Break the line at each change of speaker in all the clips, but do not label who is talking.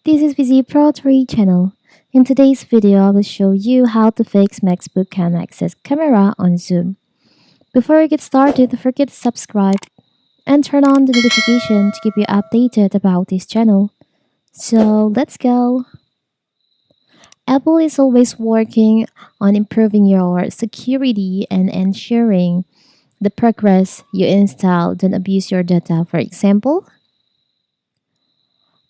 This is VZ Pro 3 channel. In today's video, I will show you how to fix MacBook can access camera on Zoom. Before we get started, don't forget to subscribe and turn on the notification to keep you updated about this channel. So let's go. Apple is always working on improving your security and ensuring the progress you install don't abuse your data. For example,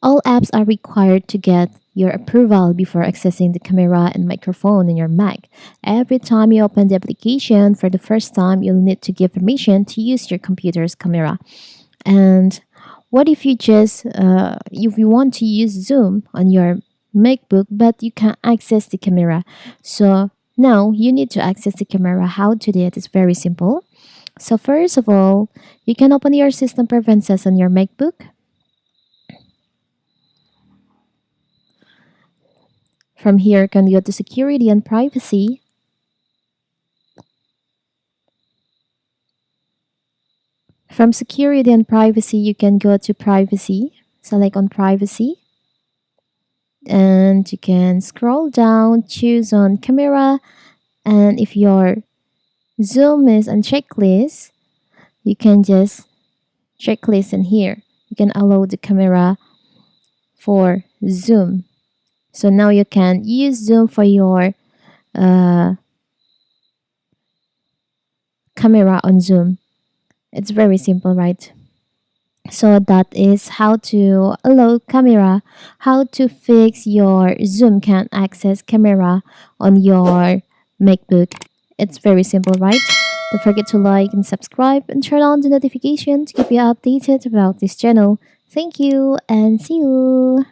all apps are required to get your approval before accessing the camera and microphone in your Mac. Every time you open the application for the first time, you'll need to give permission to use your computer's camera. And what if if you want to use Zoom on your MacBook but you can't access the camera? So now you need to access the camera. How to do it is very simple. So first of all, you can open your system preferences on your MacBook. From here, you can go to security and privacy. From security and privacy, you can go to privacy. Select on privacy. And you can scroll down, choose on camera. And if your Zoom is on checklist, you can just checklist in here. You can allow the camera for Zoom. So now you can use Zoom for your camera on Zoom. It's very simple, right? So that is how to allow camera, how to fix your Zoom can't access camera on your MacBook. It's very simple, right? Don't forget to like and subscribe and turn on the notification to keep you updated about this channel. Thank you and see you.